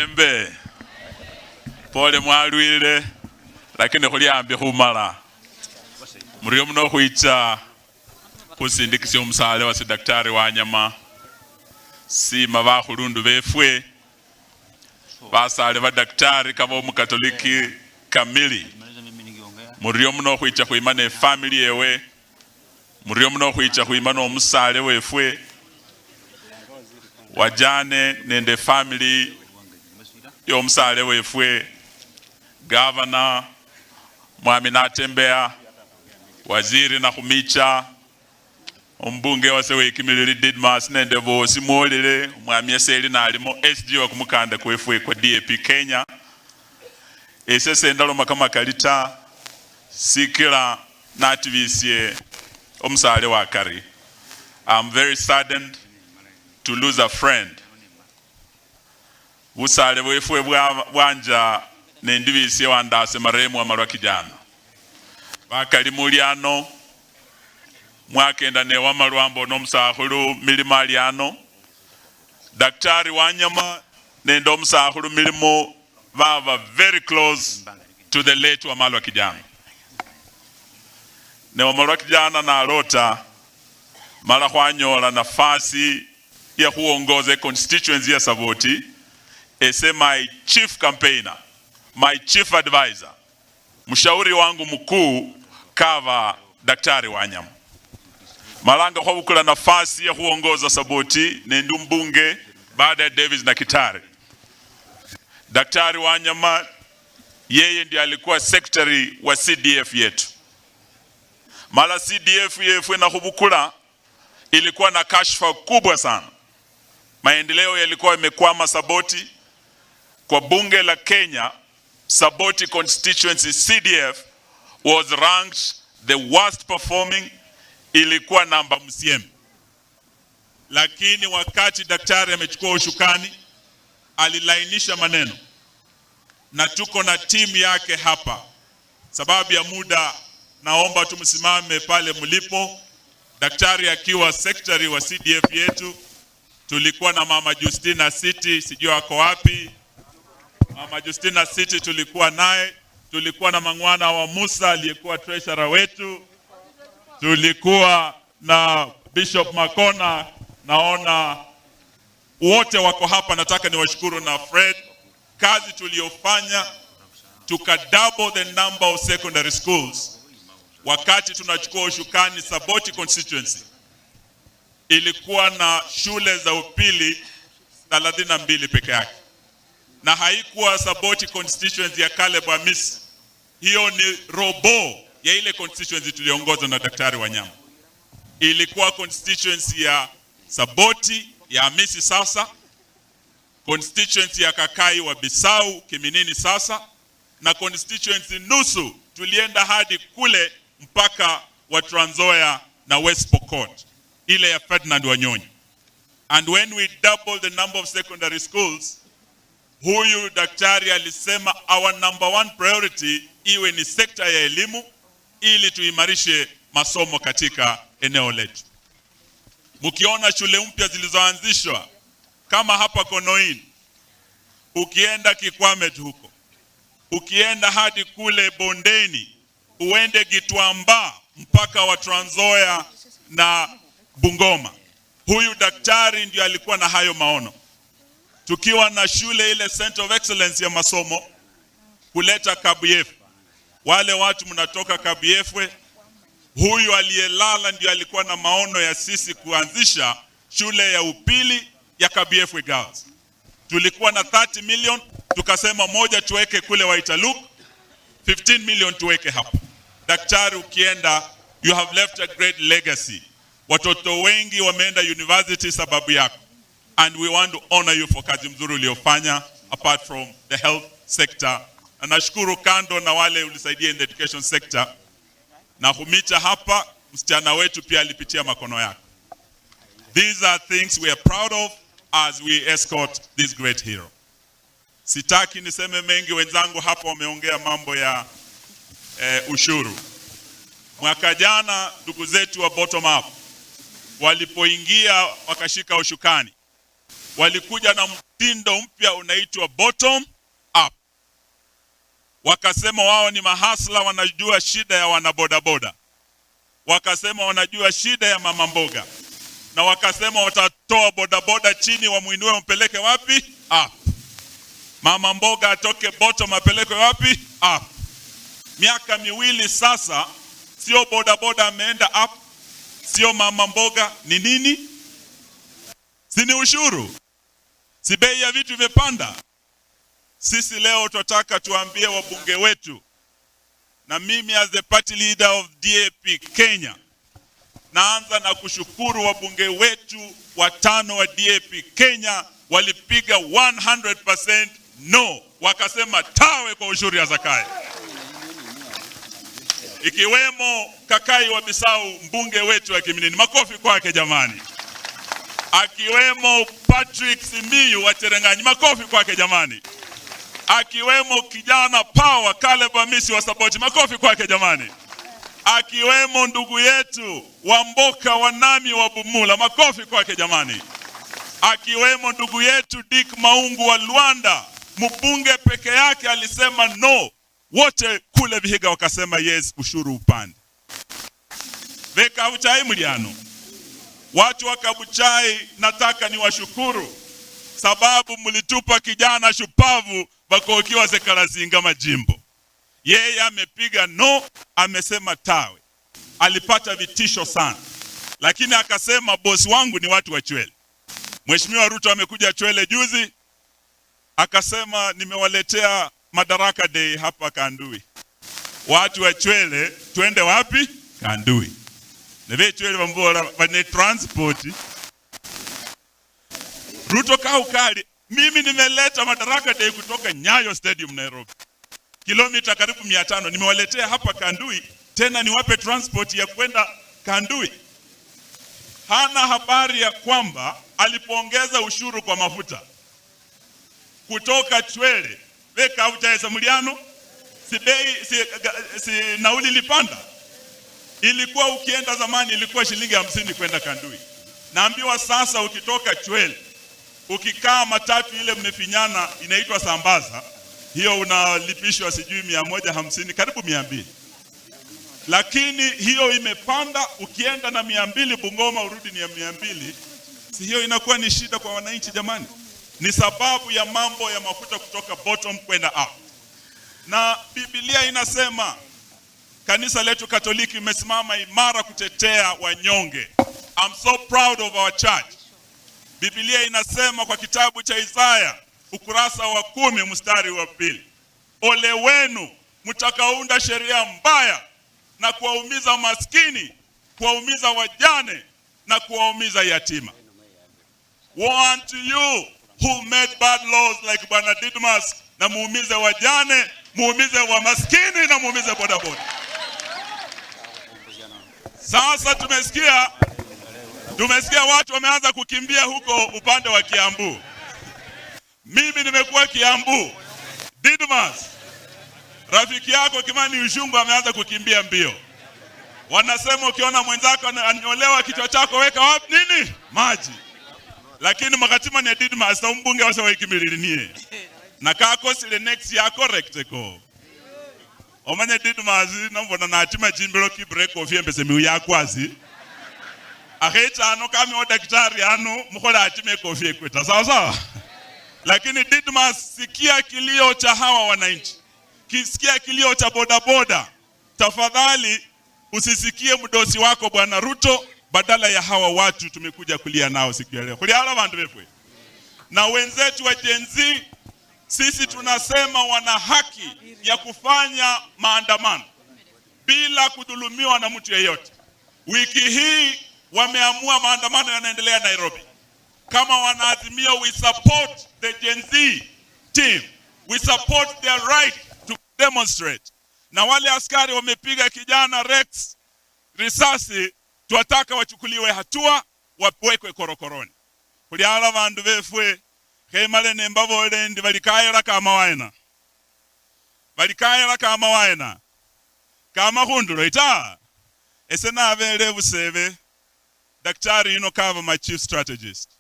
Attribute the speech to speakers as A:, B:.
A: Mbe pole mwalwile lakini khuliambi khumala muriyo muno khwicha khusindikisya omusale wase Daktari Wanyama sima bakhulundu befwe basale ba daktari kaba omukatoliki kamili muriyo muno khwicha khwima ne family yewe muriyo muno khwicha khwima no omusale wefwe wajane nende family yo omusale wefwe Governor Mwami Natembea waziri na khumicha ombunge wase wekimilili Didmas nende bosi mwolile Mwami Eseli nalimo SG wa kumukanda kwefwe kwa DAP Kenya ese sendalo makama kalita sikila nativisye omusale wakari. I'm very saddened to lose a friend. Busale bwefwe bwanja nendivisye wandase maremu wa Malwa Kijana bakali muliano mwakenda ne wa Malwambo no musakhulu milimo aliano Daktari Wanyama nende omusakhulu milimo baba very close to the late wa Malwa Kijana ne wa Malwa Kijana na alota mala khwanyola nafasi ya khuongoza constituency ya Saboti ese my chief campaigner, my chief advisor, mshauri wangu mkuu kava Daktari Wanyama malanga kwa bukula nafasi ya kuongoza Saboti nendu mbunge baada ya Davis na Kitare. Daktari Wanyama yeye ndiye alikuwa secretary wa CDF yetu. Mala CDF yetu na kubukula ilikuwa na kashfa kubwa sana. Maendeleo yalikuwa yamekwama Saboti. Kwa bunge la Kenya, Saboti constituency CDF was ranked the worst performing, ilikuwa namba MCM. Lakini wakati daktari amechukua ushukani, alilainisha maneno. Na tuko na timu yake hapa. Sababu ya muda, naomba tumsimame pale mlipo. Daktari akiwa secretary wa CDF yetu, tulikuwa na Mama Justina City, sijui wako wapi. Mama Justina City tulikuwa naye, tulikuwa na Mangwana wa Musa aliyekuwa treasurer wetu, tulikuwa na Bishop Makona, naona wote wako hapa. Nataka niwashukuru na Fred, kazi tuliofanya tuka double the number of secondary schools. Wakati tunachukua ushukani Saboti constituency ilikuwa na shule za upili 32 peke yake. Na haikuwa Saboti constituency ya Caleb Amisi. Hiyo ni robo ya ile constituency tuliongozwa na Daktari Wanyama. Ilikuwa constituency ya Saboti ya Amisi sasa, constituency ya Kakai wa Bisau Kiminini sasa, na constituency nusu tulienda hadi kule mpaka wa Trans Nzoia na West Pokot, ile ya Ferdinand Wanyonyi. And when we doubled the number of secondary schools, huyu daktari alisema our number one priority iwe ni sekta ya elimu ili tuimarishe masomo katika eneo letu. Mukiona shule mpya zilizoanzishwa kama hapa Konoin, ukienda Kikwamet huko, ukienda hadi kule Bondeni, uende Gitwamba mpaka wa Trans Nzoia na Bungoma. Huyu daktari ndio alikuwa na hayo maono. Tukiwa na shule ile Center of Excellence ya masomo kuleta Kabuyefu. Wale watu mnatoka Kabuyefwe, huyu aliyelala ndio alikuwa na maono ya sisi kuanzisha shule ya upili ya Kabuyefwe Girls. Tulikuwa na 30 million, tukasema moja tuweke kule Waitaluk, 15 million tuweke hapo. Daktari ukienda, you have left a great legacy. Watoto wengi wameenda university sababu yako. And we want to honor you for kazi mzuri uliofanya apart from the health sector. Na nashukuru kando na wale ulisaidia in the education sector. Na humicha hapa, msichana wetu pia alipitia makono yako. These are things we are proud of as we escort this great hero. Sitaki niseme mengi, wenzangu hapa wameongea mambo ya ushuru. Mwaka jana ndugu zetu wa bottom up walipoingia wakashika ushukani, walikuja na mtindo mpya unaitwa bottom up. Wakasema wao ni mahasla, wanajua shida ya wanabodaboda. Wakasema wanajua shida ya mama mboga. Na wakasema watatoa bodaboda chini, wamuinue mpeleke wapi? Up. Mama mboga atoke bottom apeleke wapi? Up. Miaka miwili sasa, sio bodaboda ameenda up, sio mama mboga, ni nini? Si ni ushuru? Si bei ya vitu imepanda? Sisi leo tunataka tuambie wabunge wetu, na mimi as the party leader of DAP Kenya, naanza na kushukuru wabunge wetu watano wa DAP Kenya, walipiga 100% no, wakasema tawe kwa ushuru ya Zakayo. Ikiwemo Kakai wa Bisau, mbunge wetu wa Kiminini, makofi kwake jamani. Akiwemo Patrick Simiyu wa Cherangani, makofi kwake jamani. Akiwemo kijana Power Caleb Hamisi wa Saboti, makofi kwake jamani. Akiwemo ndugu yetu Wamboka Wanami wa Bumula, makofi kwake jamani. Akiwemo ndugu yetu Dick Maungu wa Luanda, mbunge peke yake alisema no, wote kule Vihiga wakasema yes, ushuru upande. Veka Uchai Muliano, watu wa Kabuchai, nataka ni washukuru sababu mlitupa kijana shupavu Bakokiwa Sekalasinga majimbo. Yeye amepiga no, amesema tawe. Alipata vitisho sana, lakini akasema bosi wangu ni watu wa Chwele. Mheshimiwa Ruto amekuja Chwele juzi, akasema nimewaletea Madaraka Day hapa Kandui. Watu wa Chwele twende wapi? Kandui. Neve Chwele wambora wane transport. Ruto kaukali, mimi nimeleta Madaraka Day kutoka Nyayo Stadium Nairobi, kilomita karibu 500, nimewaletea hapa Kandui, tena niwape transport ya kwenda Kandui. Hana habari ya kwamba alipoongeza ushuru kwa mafuta kutoka Chwele, Veka Uchai Muliano, si nauli lipanda. Ilikuwa ukienda zamani ilikuwa shilingi 50 kwenda Kandui. Naambiwa sasa ukitoka Chwele, ukikaa matatu ile mmefinyana inaitwa Sambaza, hiyo unalipishwa sijui 150 karibu 200. Lakini hiyo imepanda, ukienda na 200 Bungoma urudi ni 200. Si hiyo inakuwa ni shida kwa wananchi jamani? Ni sababu ya mambo ya mafuta kutoka bottom kwenda up. Na Biblia inasema kanisa letu Katoliki imesimama imara kutetea wanyonge. I'm so proud of our church. Biblia inasema kwa kitabu cha Isaya ukurasa wa 10 mstari wa 2, ole wenu mtakaounda sheria mbaya na kuwaumiza maskini, kuwaumiza wajane na kuwaumiza yatima. Woe unto you who made bad laws like Bwana Didmas, na muumize wajane, muumize wa maskini na muumize bodaboda. Sasa tumesikia watu wameanza kukimbia huko upande wa Kiambu. Mimi nimekuwa Kiambu. Didmas, rafiki yako Kimani Ushungu ameanza kukimbia mbio. Wanasema ukiona mwenzako anyolewa kichwa chako weka wapi nini? Maji. Lakini makatima ni Didmas na mbunge wasa waikimililinie. Na kako sile next ya correct ko. Omanye Didmas nambona na atima jimbelo ki break off yembese miu ya kwazi. Ahecha ano kami wa daktari ano mkola atime kofi ekweta. Sawa. Lakini Didmas, sikia kilio cha hawa wananchi. Kisikia kilio cha bodaboda. Tafadhali usisikie mdosi wako Bwana Ruto, badala ya hawa watu tumekuja kulia nao siku ya leo. Kuliala bandu befwe. Na wenzetu wa Gen Z, sisi tunasema wana haki ya kufanya maandamano bila kudhulumiwa na mtu yeyote. Wiki hii wameamua maandamano yanaendelea Nairobi. Kama wanaazimia, we support the Gen Z team. We support their right to demonstrate. Na wale askari wamepiga kijana Rex risasi, tuwataka wachukuliwe hatua, wapwekwe korokoroni. Kuliala bandu befwe, kemale nembavole ndi balikaira kama waena. Balikaira kama waena. Kama hundulo ita. Ese na avele busebe. Daktari kava my chief strategist.